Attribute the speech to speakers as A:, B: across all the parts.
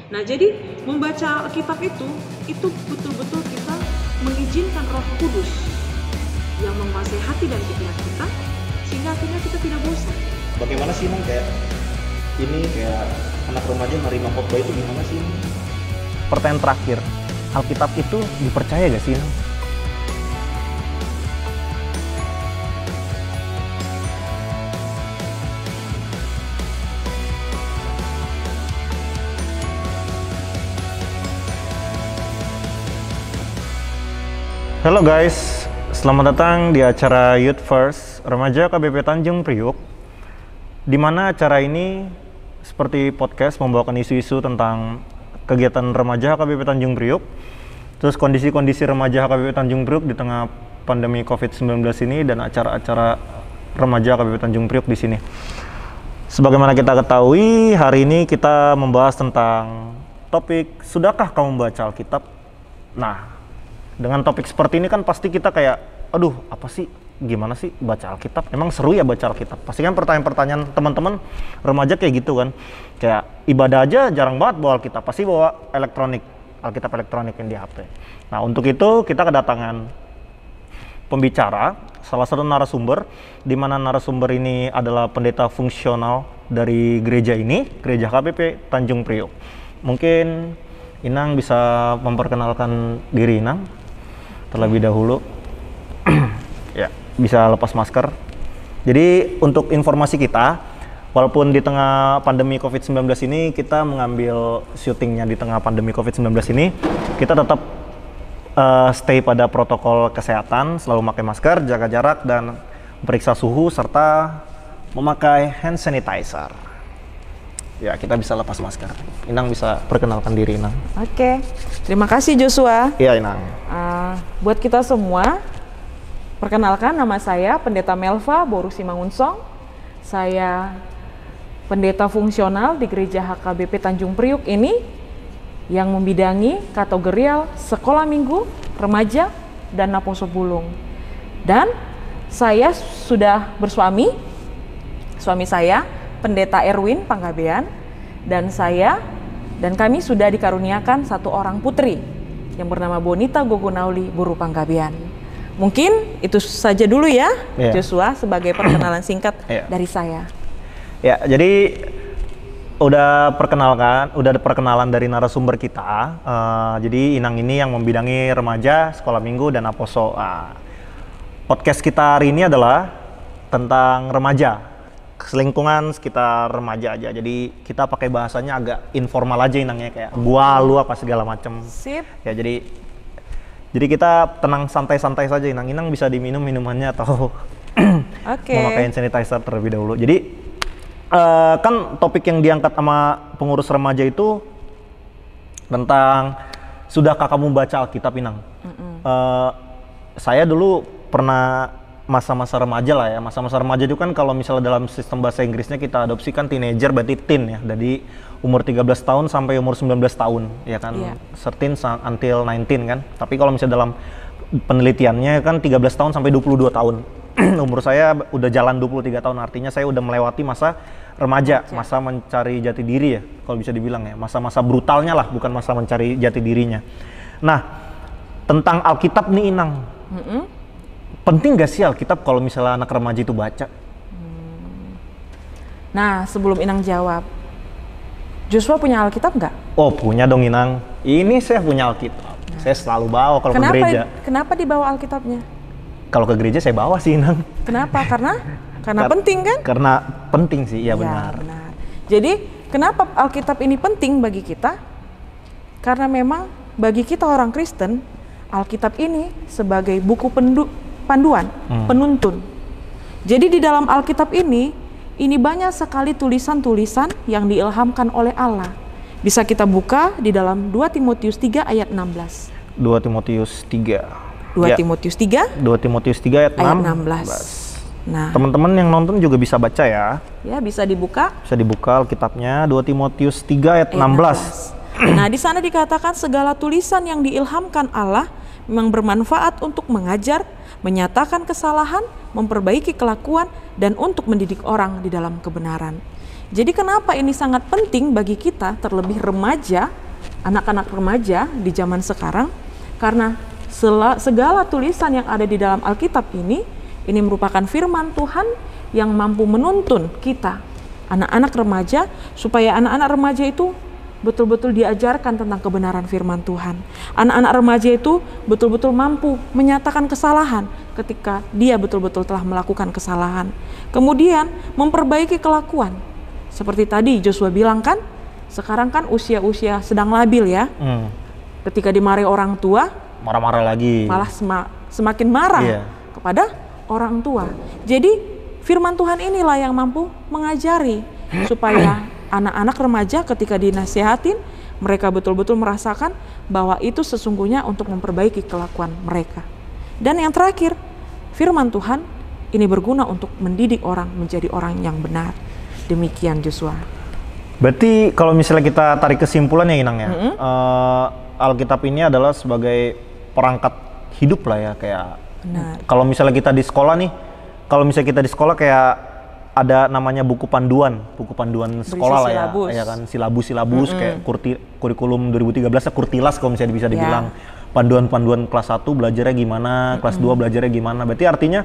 A: Nah, jadi membaca Alkitab itu betul-betul kita mengizinkan Roh Kudus yang menguasai hati dan pikiran kita, sehingga akhirnya kita tidak bosan.
B: Bagaimana sih Nang kayak anak remaja menerima khotbah itu gimana sih? Pertanyaan terakhir, Alkitab itu dipercaya gak sih Nang? Halo guys, selamat datang di acara Youth First Remaja KBP Tanjung Priuk, di mana acara ini seperti podcast membawakan isu-isu tentang kegiatan remaja KBP Tanjung Priuk, terus kondisi-kondisi remaja KBP Tanjung Priuk di tengah pandemi COVID-19 ini, dan acara-acara remaja KBP Tanjung Priuk di sini. Sebagaimana kita ketahui, hari ini kita membahas tentang topik sudahkah kamu membaca Alkitab? Nah, dengan topik seperti ini kan pasti kita kayak, aduh apa sih, gimana sih baca Alkitab? Emang seru ya baca Alkitab? Pasti kan pertanyaan-pertanyaan teman-teman remaja kayak gitu kan. Kayak ibadah aja jarang banget bawa Alkitab, pasti bawa elektronik, Alkitab elektronik yang di HP. Nah, untuk itu kita kedatangan pembicara, salah satu narasumber, di mana narasumber ini adalah pendeta fungsional dari gereja ini, Gereja KBP Tanjung Priok. Mungkin Inang bisa memperkenalkan diri Inang terlebih dahulu. Ya, bisa lepas masker. Jadi untuk informasi kita, walaupun di tengah pandemi COVID-19 ini, kita mengambil syutingnya di tengah pandemi COVID-19 ini, kita tetap stay pada protokol kesehatan, selalu memakai masker, jaga jarak, dan periksa suhu, serta memakai hand sanitizer. Ya, kita bisa lepas masker. Inang bisa perkenalkan diri, Inang.
A: Oke, terima kasih Joshua.
B: Iya, Inang.
A: Buat kita semua, perkenalkan, nama saya Pendeta Melva Borusi Mangunsong. Saya pendeta fungsional di Gereja HKBP Tanjung Priuk ini, yang membidangi kategorial sekolah minggu, remaja, dan Naposo Bulung. Dan saya sudah bersuami, suami saya Pendeta Erwin Panggabean, dan kami sudah dikaruniakan satu orang putri yang bernama Bonita Gogonauli Buru Panggabean. Mungkin itu saja dulu ya, Joshua, sebagai perkenalan singkat dari saya.
B: Ya, jadi udah perkenalan dari narasumber kita. Jadi Inang ini yang membidangi remaja, sekolah minggu, dan Aposo. Podcast kita hari ini adalah tentang remaja, selingkungan sekitar remaja aja. Jadi kita pakai bahasanya agak informal aja Inangnya, kayak gua, lu, apa segala macem.
A: Sip.
B: Ya, jadi kita tenang, santai-santai saja Inang. Inang bisa diminum minumannya atau memakai hand sanitizer terlebih dahulu. Jadi kan topik yang diangkat sama pengurus remaja itu tentang sudahkah kamu baca Alkitab, Inang? Saya dulu pernah masa-masa remaja lah ya. Masa-masa remaja itu kan kalau misalnya dalam sistem bahasa Inggrisnya kita adopsikan teenager, berarti teen ya, dari umur 13 tahun sampai umur 19 tahun ya kan. 13 until 19 kan. Tapi kalau misalnya dalam penelitiannya kan 13 tahun sampai 22 tahun. Umur saya udah jalan 23 tahun, artinya saya udah melewati masa remaja, masa mencari jati diri ya, kalau bisa dibilang ya. Masa-masa brutalnya lah, bukan masa mencari jati dirinya. Nah, tentang Alkitab nih Inang. Penting gak sih Alkitab kalau misalnya anak remaja itu baca?
A: Nah, sebelum Inang jawab, Joshua punya Alkitab nggak?
B: Oh, punya dong Inang. Ini saya punya Alkitab. Saya selalu bawa kalau ke gereja.
A: Kenapa dibawa Alkitabnya?
B: Kalau ke gereja saya bawa sih Inang.
A: Kenapa? Karena penting kan?
B: Karena penting sih, ya benar.
A: Jadi, kenapa Alkitab ini penting bagi kita? Karena memang bagi kita orang Kristen, Alkitab ini sebagai buku panduan, penuntun. Jadi di dalam Alkitab ini banyak sekali tulisan-tulisan yang diilhamkan oleh Allah. Bisa kita buka di dalam 2 Timotius 3 ayat 16.
B: 2 Timotius 3.
A: 2 Timotius 3
B: ayat 16.
A: Nah,
B: teman-teman yang nonton juga bisa baca ya.
A: Ya, bisa dibuka.
B: Bisa dibuka Alkitabnya, 2 Timotius 3 ayat 16.
A: Nah, di sana dikatakan segala tulisan yang diilhamkan Allah memang bermanfaat untuk mengajar, menyatakan kesalahan, memperbaiki kelakuan, dan untuk mendidik orang di dalam kebenaran. Jadi kenapa ini sangat penting bagi kita, terlebih remaja, anak-anak remaja di zaman sekarang? Karena segala tulisan yang ada di dalam Alkitab ini merupakan firman Tuhan yang mampu menuntun kita, anak-anak remaja, supaya anak-anak remaja itu betul-betul diajarkan tentang kebenaran firman Tuhan. Anak-anak remaja itu betul-betul mampu menyatakan kesalahan ketika dia betul-betul telah melakukan kesalahan. Kemudian memperbaiki kelakuan. Seperti tadi Joshua bilang kan, sekarang kan usia-usia sedang labil ya. Ketika dimarahi orang tua,
B: marah-marah lagi.
A: Malah semakin marah kepada orang tua. Jadi firman Tuhan inilah yang mampu mengajari supaya anak-anak remaja ketika dinasihatin, mereka betul-betul merasakan bahwa itu sesungguhnya untuk memperbaiki kelakuan mereka. Dan yang terakhir, firman Tuhan ini berguna untuk mendidik orang menjadi orang yang benar. Demikian Joshua.
B: Berarti kalau misalnya kita tarik kesimpulannya Inang ya, Alkitab ini adalah sebagai perangkat hidup lah ya, kayak kalau misalnya kita di sekolah nih, kayak ada namanya buku panduan sekolah lah ya, ya kan, silabus kayak kurikulum 2013 kurtilas kalau misalnya bisa dibilang. Panduan kelas 1 belajarnya gimana, kelas 2 belajarnya gimana. Berarti artinya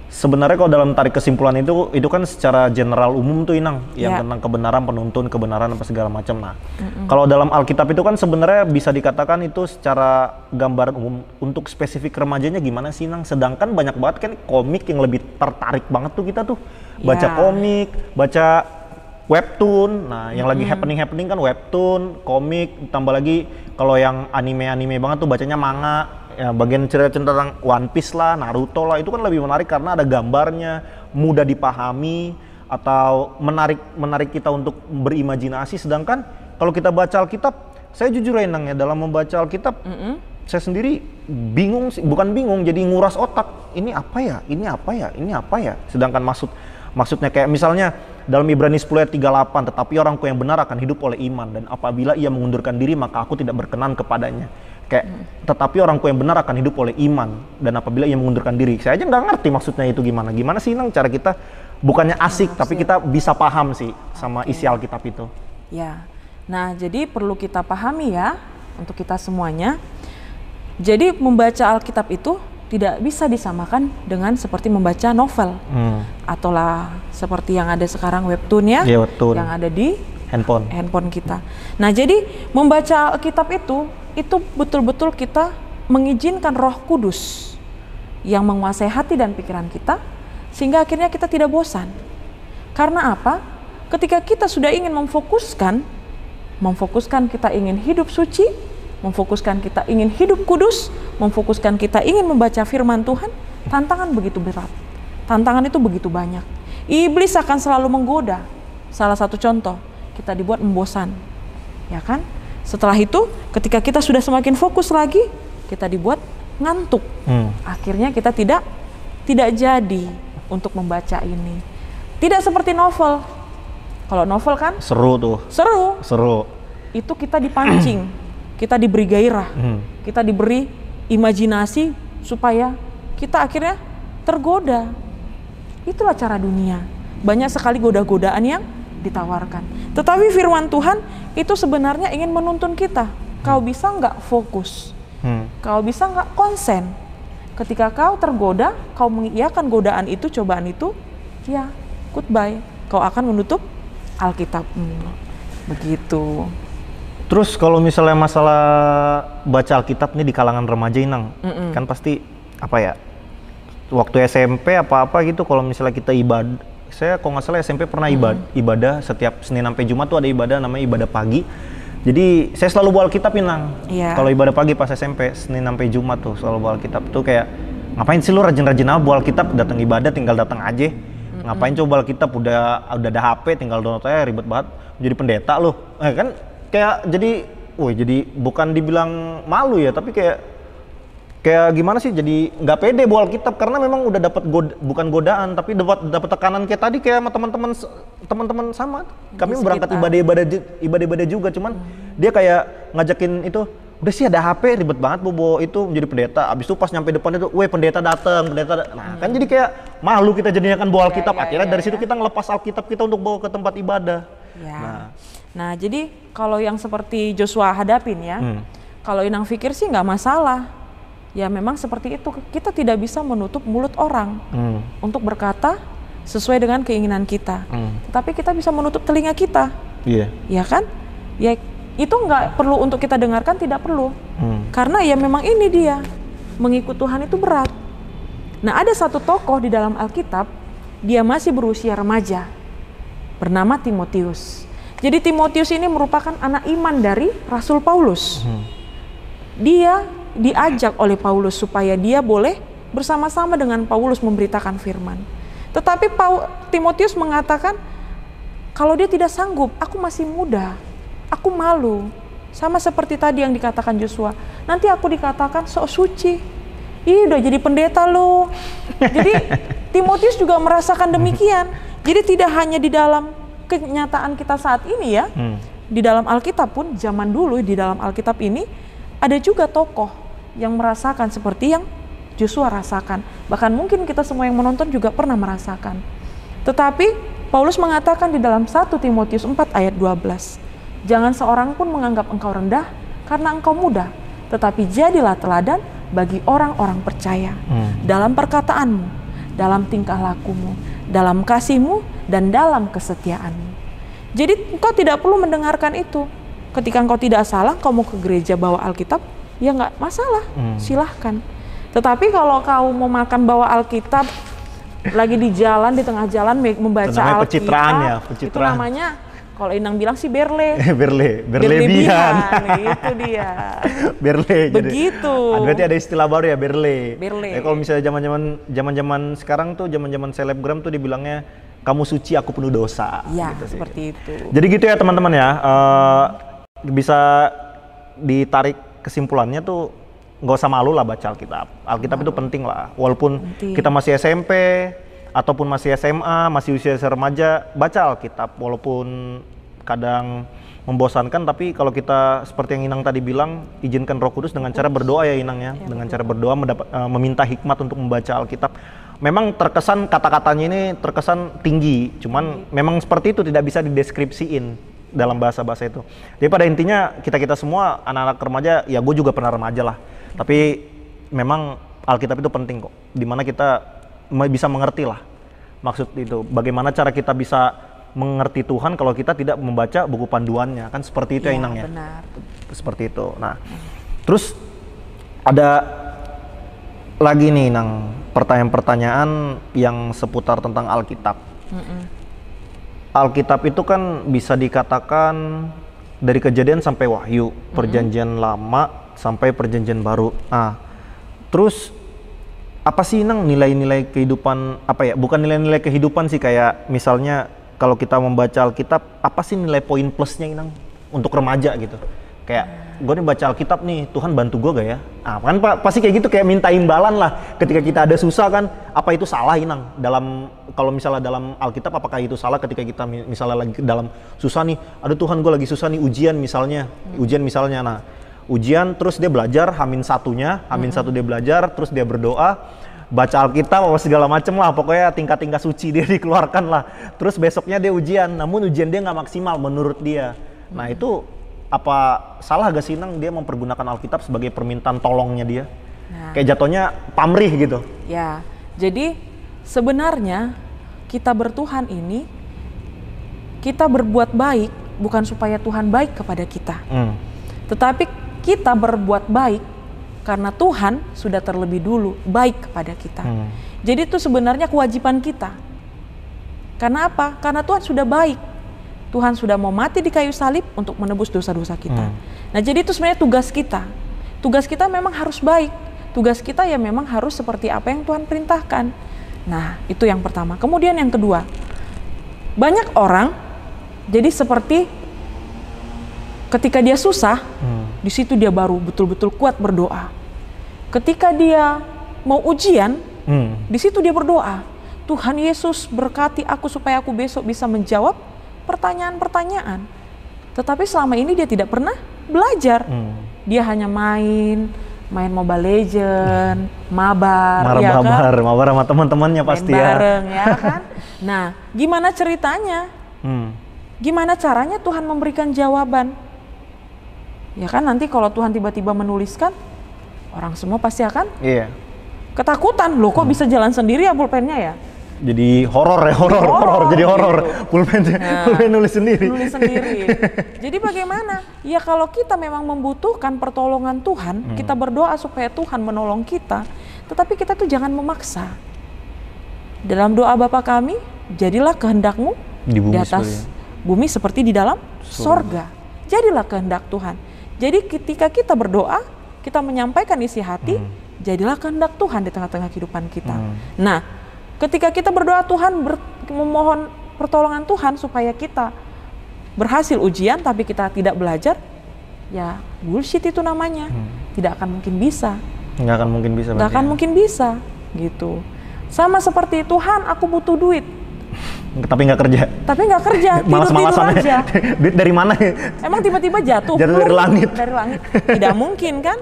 B: sebenarnya kalau dalam tarik kesimpulan itu kan secara general umum tuh Inang, yang tentang kebenaran, penuntun kebenaran apa segala macam. Nah, kalau dalam Alkitab itu kan sebenarnya bisa dikatakan itu secara gambaran umum. Untuk spesifik remajanya gimana sih Inang? Sedangkan banyak banget kan komik yang lebih tertarik banget tuh kita tuh baca komik, baca webtoon. Nah, yang lagi happening kan webtoon, komik, tambah lagi kalau yang anime banget tuh bacanya manga. Ya, bagian cerita tentang One Piece lah, Naruto lah, itu kan lebih menarik karena ada gambarnya, mudah dipahami, atau menarik kita untuk berimajinasi. Sedangkan kalau kita baca Alkitab, saya jujur Inang ya, dalam membaca Alkitab, saya sendiri bingung sih, bukan bingung, jadi nguras otak. Ini apa ya? Sedangkan maksudnya kayak misalnya dalam Ibrani 10 ayat 38, tetapi orangku yang benar akan hidup oleh iman, dan apabila ia mengundurkan diri maka aku tidak berkenan kepadanya. Kayak tetapi orangku yang benar akan hidup oleh iman, dan apabila ia mengundurkan diri. Saya aja nggak ngerti maksudnya itu gimana sih Nang cara kita bukannya asik tapi kita bisa paham sih sama isi Alkitab itu.
A: Ya, nah jadi perlu kita pahami ya untuk kita semuanya. Jadi membaca Alkitab itu tidak bisa disamakan dengan seperti membaca novel atau lah seperti yang ada sekarang webtoon ya, yang ada di handphone kita. Nah jadi membaca Alkitab itu betul-betul kita mengizinkan Roh Kudus yang menguasai hati dan pikiran kita, sehingga akhirnya kita tidak bosan. Karena apa? Ketika kita sudah ingin memfokuskan kita ingin hidup suci, memfokuskan kita ingin hidup kudus, memfokuskan kita ingin membaca firman Tuhan, tantangan begitu berat. Tantangan itu begitu banyak. Iblis akan selalu menggoda. Salah satu contoh, kita dibuat membosan. Ya kan? Setelah itu, ketika kita sudah semakin fokus lagi, kita dibuat ngantuk. Akhirnya kita tidak jadi untuk membaca ini. Tidak seperti novel. Kalau novel kan
B: seru tuh. Seru.
A: Itu kita dipancing, kita diberi gairah, kita diberi imajinasi supaya kita akhirnya tergoda. Itulah cara dunia. Banyak sekali goda-godaan yang ditawarkan. Tetapi firman Tuhan itu sebenarnya ingin menuntun kita. Kau bisa nggak fokus? Kau bisa nggak konsen? Ketika kau tergoda, kau mengiyakan godaan itu, cobaan itu, ya goodbye. Kau akan menutup Alkitab. Begitu.
B: Terus kalau misalnya masalah baca Alkitab nih di kalangan remaja Inang, kan pasti apa ya? Waktu SMP apa-apa gitu kalau misalnya kita ibadah. Saya kalau nggak salah SMP pernah ibadah setiap Senin sampai Jumat tuh ada ibadah namanya ibadah pagi. Jadi saya selalu bawa Alkitab Inang. Kalau ibadah pagi pas SMP Senin sampai Jumat tuh selalu bawa Alkitab. Tuh kayak ngapain sih lu rajin-rajin aja bawa Alkitab, datang ibadah tinggal datang aja. Ngapain coba Alkitab udah ada HP tinggal download aja, ribet banget. Jadi pendeta lu. Kan kayak jadi bukan dibilang malu ya, tapi kayak gimana sih, jadi nggak pede bawa Alkitab karena memang udah dapat bukan godaan tapi dapat tekanan kayak tadi kayak sama teman-teman sama kami berangkat ibadah juga, cuman dia kayak ngajakin itu, udah sih ada HP ribet banget bawa itu menjadi pendeta. Abis itu pas nyampe depan itu, pendeta datang. Nah kan jadi kayak malu kita jadinya kan bawa Alkitab.
A: Ya,
B: Akhirnya dari
A: ya.
B: situ kita ngelepas Alkitab kita untuk bawa ke tempat ibadah.
A: Ya. Nah, jadi kalau yang seperti Joshua hadapin ya, kalau Inang pikir sih nggak masalah. Ya memang seperti itu, kita tidak bisa menutup mulut orang untuk berkata sesuai dengan keinginan kita. Tapi kita bisa menutup telinga kita. Iya. Ya kan? Ya itu nggak perlu untuk kita dengarkan, tidak perlu. Karena ya memang ini dia, mengikut Tuhan itu berat. Nah, ada satu tokoh di dalam Alkitab, dia masih berusia remaja, bernama Timotius. Jadi Timotius ini merupakan anak iman dari Rasul Paulus. Dia diajak oleh Paulus supaya dia boleh bersama-sama dengan Paulus memberitakan firman. Tetapi Timotius mengatakan, kalau dia tidak sanggup, aku masih muda, aku malu. Sama seperti tadi yang dikatakan Joshua, nanti aku dikatakan sok suci. Ih, udah jadi pendeta loh. Jadi Timotius juga merasakan demikian. Jadi tidak hanya di dalam kenyataan kita saat ini ya, di dalam Alkitab pun zaman dulu di dalam Alkitab ini ada juga tokoh yang merasakan seperti yang Joshua rasakan. Bahkan mungkin kita semua yang menonton juga pernah merasakan. Tetapi Paulus mengatakan di dalam 1 Timotius 4 ayat 12, jangan seorang pun menganggap engkau rendah karena engkau muda, tetapi jadilah teladan bagi orang-orang percaya dalam perkataanmu, dalam tingkah lakumu, dalam kasihmu, dan dalam kesetiaanmu. Jadi engkau tidak perlu mendengarkan itu. Ketika engkau tidak salah, kau mau ke gereja bawa Alkitab, ya nggak masalah, silahkan. Tetapi kalau kau mau makan bawa Alkitab, lagi di jalan, di tengah jalan membaca Alkitab,
B: pencitraan ya,
A: itu namanya, kalau Inang bilang sih berle.
B: Berlebihan.
A: Itu dia.
B: Berle.
A: Begitu.
B: Berarti ada istilah baru ya, berle. Kalau misalnya zaman-zaman sekarang tuh, zaman-zaman selebgram tuh dibilangnya kamu suci, aku penuh dosa.
A: Ya,
B: gitu
A: seperti itu.
B: Jadi gitu ya teman-teman ya. Bisa ditarik kesimpulannya tuh nggak usah malu lah baca Alkitab. Alkitab itu penting lah. Walaupun kita masih SMP ataupun masih SMA, masih usia remaja, baca Alkitab. Walaupun kadang membosankan, tapi kalau kita seperti yang Inang tadi bilang, izinkan Roh Kudus dengan cara berdoa ya Inang ya. Dengan cara berdoa meminta hikmat untuk membaca Alkitab. Memang terkesan kata-katanya ini terkesan tinggi, cuman memang seperti itu, tidak bisa dideskripsiin dalam bahasa-bahasa itu. Jadi pada intinya kita semua anak-anak remaja, ya gue juga pernah remaja lah. Tapi memang Alkitab itu penting kok. Dimana kita bisa mengerti lah maksud itu. Bagaimana cara kita bisa mengerti Tuhan kalau kita tidak membaca buku panduannya, kan seperti itu ya Inang ya.
A: Benar.
B: Seperti itu. Nah, terus ada lagi nih Inang, pertanyaan-pertanyaan yang seputar tentang Alkitab. Alkitab itu kan bisa dikatakan dari Kejadian sampai Wahyu, Perjanjian Lama sampai Perjanjian Baru. Nah, terus apa sih Inang nilai-nilai kehidupan, apa ya, bukan nilai-nilai kehidupan sih, kayak misalnya kalau kita membaca Alkitab, apa sih nilai poin plusnya Inang untuk remaja gitu? Kayak gue nih baca Alkitab nih, Tuhan bantu gue gak ya? Nah, kan pasti kayak gitu, kayak minta imbalan lah ketika kita ada susah kan. Apa itu salah Inang? Kalau misalnya dalam Alkitab, apakah itu salah ketika kita misalnya lagi dalam susah nih, aduh Tuhan gue lagi susah nih, ujian misalnya. Nah, ujian terus dia belajar, Hamin satu dia belajar, terus dia berdoa, baca Alkitab apa segala macem lah, pokoknya tingkat-tingkat suci dia dikeluarkan lah. Terus besoknya dia ujian, namun ujian dia nggak maksimal menurut dia. Nah itu apa salah gak sih Inang dia mempergunakan Alkitab sebagai permintaan tolongnya dia? Nah, kayak jatuhnya pamrih gitu.
A: Ya, jadi sebenarnya kita bertuhan ini, kita berbuat baik bukan supaya Tuhan baik kepada kita. Tetapi kita berbuat baik karena Tuhan sudah terlebih dulu baik kepada kita. Jadi itu sebenarnya kewajiban kita. Karena apa? Karena Tuhan sudah baik. Tuhan sudah mau mati di kayu salib untuk menebus dosa-dosa kita. Nah, jadi itu sebenarnya tugas kita. Tugas kita memang harus baik. Tugas kita ya memang harus seperti apa yang Tuhan perintahkan. Nah, itu yang pertama. Kemudian yang kedua, banyak orang jadi seperti ketika dia susah, di situ dia baru betul-betul kuat berdoa. Ketika dia mau ujian, di situ dia berdoa, Tuhan Yesus berkati aku supaya aku besok bisa menjawab pertanyaan-pertanyaan. Tetapi selama ini dia tidak pernah belajar. Dia hanya main, main Mobile Legend, mabar, ya kan?
B: Mabar sama teman-temannya pasti
A: main
B: ya.
A: bareng ya kan. Nah, gimana ceritanya? Gimana caranya Tuhan memberikan jawaban? Ya kan nanti kalau Tuhan tiba-tiba menuliskan, orang semua pasti akan ketakutan. Loh kok bisa jalan sendiri ya pulpennya ya?
B: Jadi horor jadi horor. Gitu. Pulpen nulis sendiri.
A: Jadi bagaimana? Ya kalau kita memang membutuhkan pertolongan Tuhan, kita berdoa supaya Tuhan menolong kita, tetapi kita tuh jangan memaksa. Dalam doa Bapa kami, jadilah kehendak-Mu di atas bumi seperti di dalam sorga. Jadilah kehendak Tuhan. Jadi ketika kita berdoa, kita menyampaikan isi hati, jadilah kehendak Tuhan di tengah-tengah kehidupan kita. Nah, ketika kita berdoa Tuhan memohon pertolongan Tuhan supaya kita berhasil ujian tapi kita tidak belajar, ya bullshit itu namanya. Tidak akan mungkin bisa. Nggak akan mungkin bisa gitu. Sama seperti Tuhan, aku butuh duit.
B: Tapi nggak kerja.
A: Tidur-tidur aja.
B: Duit dari mana?
A: Emang tiba-tiba jatuh?
B: Dari langit.
A: Tidak mungkin kan?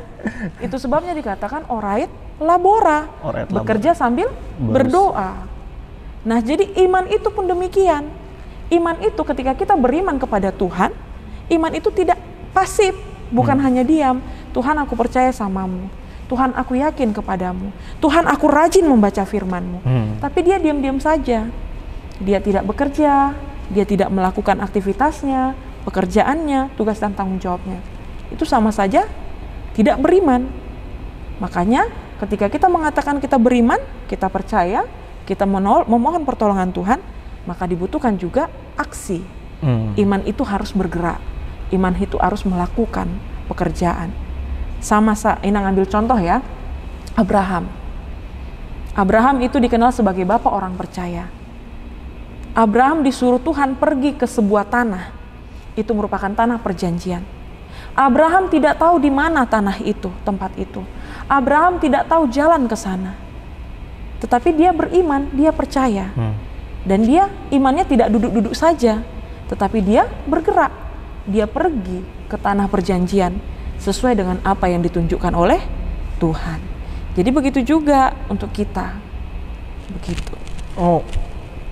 A: Itu sebabnya dikatakan orait labora, bekerja sambil berdoa. Nah, jadi iman itu pun demikian. Iman itu ketika kita beriman kepada Tuhan, iman itu tidak pasif, bukan hanya diam. Tuhan, aku percaya sama-Mu. Tuhan, aku yakin kepadamu. Tuhan, aku rajin membaca firman-Mu. Tapi dia diam-diam saja. Dia tidak bekerja, dia tidak melakukan aktivitasnya, pekerjaannya, tugas dan tanggung jawabnya. Itu sama saja tidak beriman. Makanya ketika kita mengatakan kita beriman, kita percaya, kita memohon pertolongan Tuhan, maka dibutuhkan juga aksi. Iman itu harus bergerak. Iman itu harus melakukan pekerjaan. Inang ambil contoh ya, Abraham. Abraham itu dikenal sebagai bapak orang percaya. Abraham disuruh Tuhan pergi ke sebuah tanah. Itu merupakan tanah perjanjian. Abraham tidak tahu di mana tanah itu, tempat itu. Abraham tidak tahu jalan ke sana. Tetapi dia beriman, dia percaya. Dan dia imannya tidak duduk-duduk saja, tetapi dia bergerak. Dia pergi ke tanah perjanjian sesuai dengan apa yang ditunjukkan oleh Tuhan. Jadi begitu juga untuk kita. Begitu.
B: Oh,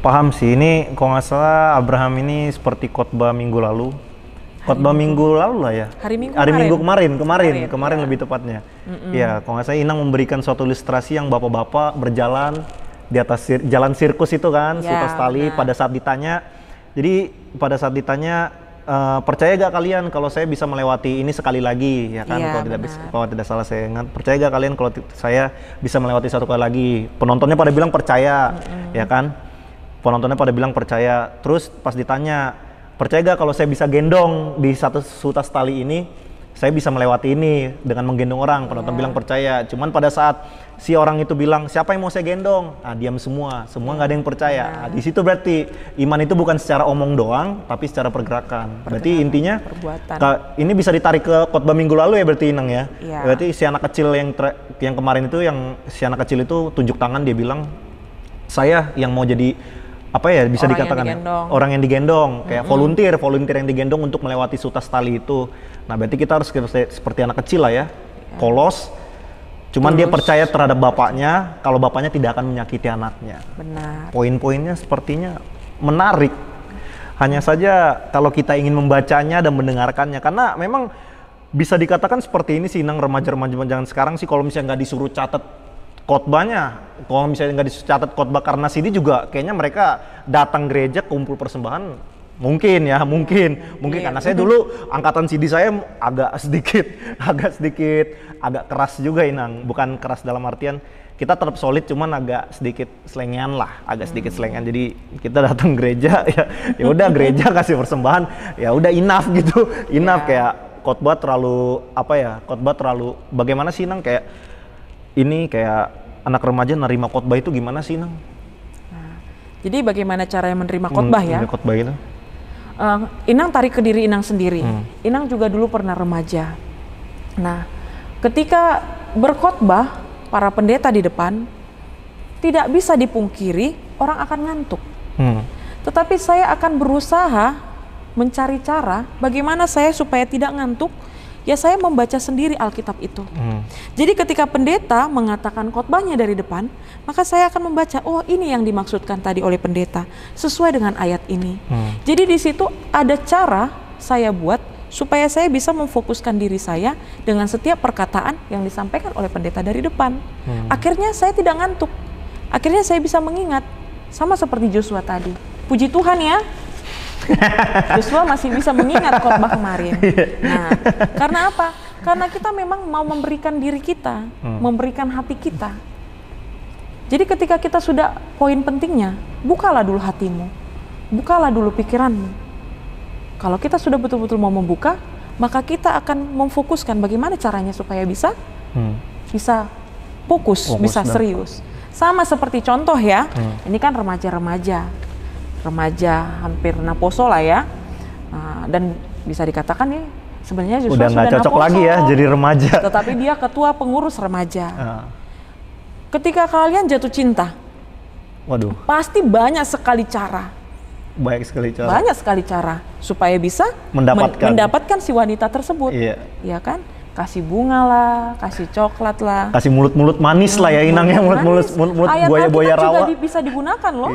B: paham sih. Ini kalau nggak salah Abraham ini seperti khotbah minggu lalu. Minggu lalu lah ya. Hari Minggu kemarin lebih tepatnya. Ya, kalau nggak salah Inang memberikan suatu ilustrasi yang bapak-bapak berjalan di atas jalan sirkus itu kan, seutas tali. Pada saat ditanya, percaya gak kalian kalau saya bisa melewati ini sekali lagi, ya kan? Kalau tidak salah saya ingat, percaya gak kalian kalau saya bisa melewati satu kali lagi? Penontonnya pada bilang percaya, ya kan? Penontonnya pada bilang percaya. Terus pas ditanya, percaya gak kalau saya bisa gendong di satu seutas tali ini, saya bisa melewati ini dengan menggendong orang? Penonton bilang percaya. Cuman pada saat si orang itu bilang, siapa yang mau saya gendong? Nah, diam semua nggak ada yang percaya. Nah, di situ berarti iman itu bukan secara omong doang, tapi secara pergerakan. Berarti intinya ini bisa ditarik ke khotbah minggu lalu ya, berarti Inang ya. Berarti si anak kecil yang kemarin itu, yang si anak kecil itu tunjuk tangan, dia bilang, saya yang mau jadi apa ya, bisa orang dikatakan orang yang digendong, kayak volunteer yang digendong untuk melewati seutas tali itu. Nah, berarti kita harus seperti anak kecil lah ya, polos. Cuman dia percaya terhadap bapaknya, kalau bapaknya tidak akan menyakiti anaknya.
A: Benar.
B: Poin-poinnya sepertinya menarik. Hanya saja kalau kita ingin membacanya dan mendengarkannya, karena memang bisa dikatakan seperti ini sih, Inang, remaja-remaja jangan sekarang sih, kalau misalnya nggak disuruh catat khotbahnya, kalau misalnya nggak dicatat khotbah karena CD juga, kayaknya mereka datang gereja kumpul persembahan. Mungkin karena saya dulu angkatan CD saya agak keras juga, Inang. Bukan keras dalam artian kita tetap solid, cuman agak sedikit selengean lah, Jadi kita datang gereja ya udah gereja kasih persembahan, ya udah enough gitu, kayak khotbah terlalu bagaimana sih, Inang, kayak ini kayak anak remaja nerima khotbah itu gimana sih, Inang?
A: Nah, jadi bagaimana cara menerima khotbah ya?
B: Khotbah itu.
A: Inang tarik ke diri Inang sendiri. Inang juga dulu pernah remaja. Nah, ketika berkhotbah, para pendeta di depan, tidak bisa dipungkiri orang akan ngantuk. Tetapi saya akan berusaha mencari cara bagaimana saya supaya tidak ngantuk, ya saya membaca sendiri Alkitab itu. Jadi ketika pendeta mengatakan khotbahnya dari depan, maka saya akan membaca, oh ini yang dimaksudkan tadi oleh pendeta, sesuai dengan ayat ini. Jadi di situ ada cara saya buat supaya saya bisa memfokuskan diri saya dengan setiap perkataan yang disampaikan oleh pendeta dari depan. Akhirnya saya tidak ngantuk, akhirnya saya bisa mengingat, sama seperti Joshua tadi. Puji Tuhan ya, Joshua masih bisa mengingat khotbah kemarin. Nah, karena apa? Karena kita memang mau memberikan diri kita, memberikan hati kita. Jadi ketika kita sudah, poin pentingnya, bukalah dulu hatimu, bukalah dulu pikiranmu. Kalau kita sudah betul-betul mau membuka, maka kita akan memfokuskan bagaimana caranya supaya bisa fokus bisa serius. Sama seperti contoh ya, ini kan remaja hampir naposo lah ya, dan bisa dikatakan nih sebenarnya Joshua
B: udah nggak cocok
A: naposo,
B: lagi ya jadi remaja.
A: Tetapi dia ketua pengurus remaja. Ketika kalian jatuh cinta,
B: waduh,
A: pasti banyak sekali cara. Banyak sekali cara supaya bisa mendapatkan si wanita tersebut. Ya kan? Kasih bunga lah, kasih coklat lah,
B: kasih mulut-mulut manis lah ya Inang, mulut buaya-buaya rawa
A: juga bisa digunakan loh.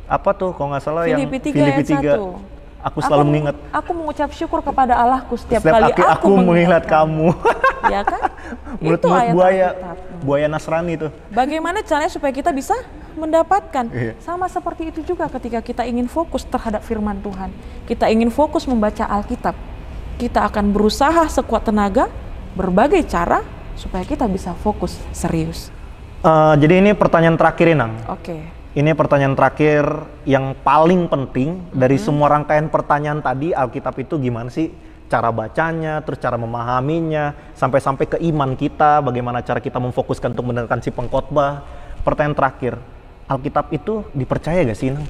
B: Apa tuh kalau nggak salah
A: Filipi
B: yang Filipi 3 aku selalu mengingat,
A: aku mengucap syukur kepada Allahku setiap kali aku
B: mengingat kamu.
A: Ya kan?
B: Mulut-mulut buaya Nasrani itu.
A: Bagaimana caranya supaya kita bisa mendapatkan? Sama seperti itu juga ketika kita ingin fokus terhadap firman Tuhan, kita ingin fokus membaca Alkitab, kita akan berusaha sekuat tenaga berbagai cara supaya kita bisa fokus serius.
B: Jadi ini pertanyaan terakhir Inang.
A: Oke.
B: Ini pertanyaan terakhir yang paling penting dari semua rangkaian pertanyaan tadi. Alkitab itu gimana sih cara bacanya, terus cara memahaminya, sampai-sampai ke iman kita, bagaimana cara kita memfokuskan untuk mendengarkan si pengkhotbah. Pertanyaan terakhir, Alkitab itu dipercaya gak sih Inang?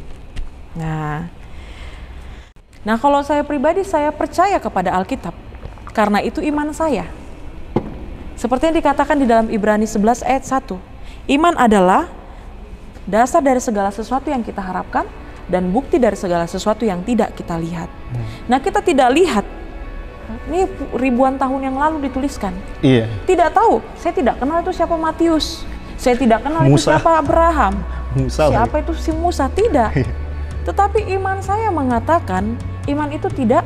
A: Nah kalau saya pribadi, saya percaya kepada Alkitab karena itu iman saya. Seperti yang dikatakan di dalam Ibrani 11 ayat 1, iman adalah dasar dari segala sesuatu yang kita harapkan dan bukti dari segala sesuatu yang tidak kita lihat. Nah kita tidak lihat, ini ribuan tahun yang lalu dituliskan. Tidak tahu, saya tidak kenal itu siapa Matius, saya tidak kenal itu siapa Abraham, siapa itu si Musa, tidak. Tetapi iman saya mengatakan, iman itu tidak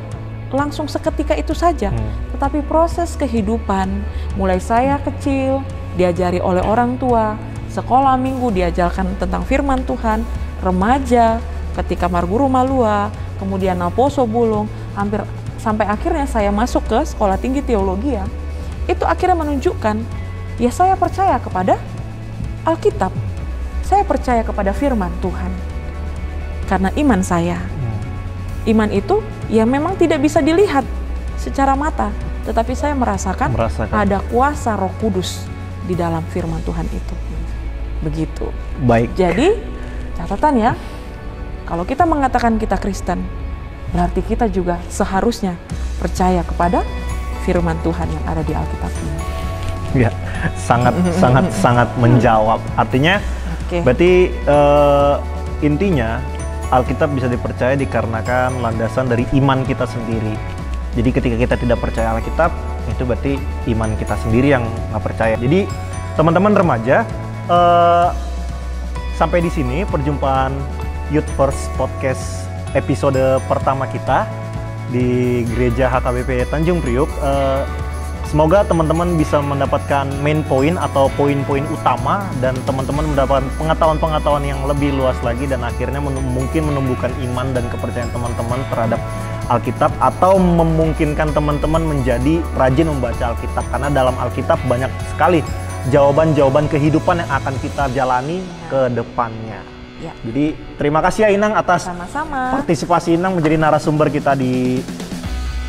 A: langsung seketika itu saja, tetapi proses kehidupan, mulai saya kecil, diajari oleh orang tua, sekolah minggu diajarkan tentang firman Tuhan, remaja, ketika Marguru Malua, kemudian Naposo Bulung, hampir sampai akhirnya saya masuk ke sekolah tinggi teologi ya. Itu akhirnya menunjukkan, ya saya percaya kepada Alkitab, saya percaya kepada firman Tuhan. Karena iman saya, iman itu ya memang tidak bisa dilihat secara mata, tetapi saya merasakan ada kuasa Roh Kudus di dalam firman Tuhan itu. Begitu.
B: Baik.
A: Jadi catatan ya, kalau kita mengatakan kita Kristen, berarti kita juga seharusnya percaya kepada firman Tuhan yang ada di Alkitab ini.
B: Ya, sangat menjawab. Artinya, berarti intinya Alkitab bisa dipercaya dikarenakan landasan dari iman kita sendiri. Jadi ketika kita tidak percaya Alkitab, itu berarti iman kita sendiri yang nggak percaya. Jadi teman-teman remaja, sampai di sini perjumpaan Youth First Podcast episode pertama kita di Gereja HKBP Tanjung Priuk. Semoga teman-teman bisa mendapatkan main point atau poin-poin utama dan teman-teman mendapatkan pengetahuan-pengetahuan yang lebih luas lagi dan akhirnya mungkin menumbuhkan iman dan kepercayaan teman-teman terhadap Alkitab atau memungkinkan teman-teman menjadi rajin membaca Alkitab karena dalam Alkitab banyak sekali jawaban-jawaban kehidupan yang akan kita jalani ke depannya. Jadi terima kasih ya Inang atas partisipasi Inang menjadi narasumber kita di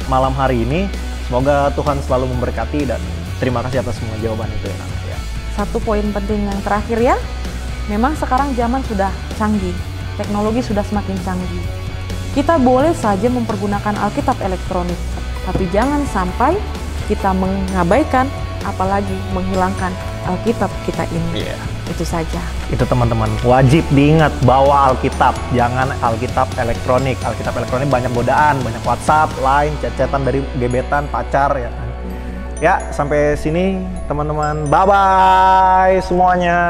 B: malam hari ini. Semoga Tuhan selalu memberkati dan terima kasih atas semua jawaban itu Inang.
A: Satu poin penting yang terakhir ya, memang sekarang zaman sudah canggih, teknologi sudah semakin canggih. Kita boleh saja mempergunakan Alkitab elektronik, tapi jangan sampai kita mengabaikan apalagi menghilangkan Alkitab kita ini. Itu saja.
B: Itu teman-teman, wajib diingat bawa Alkitab, jangan Alkitab elektronik. Alkitab elektronik banyak godaan, banyak WhatsApp, Line, chat-chatan dari gebetan, pacar ya. Ya, sampai sini teman-teman. Bye-bye semuanya.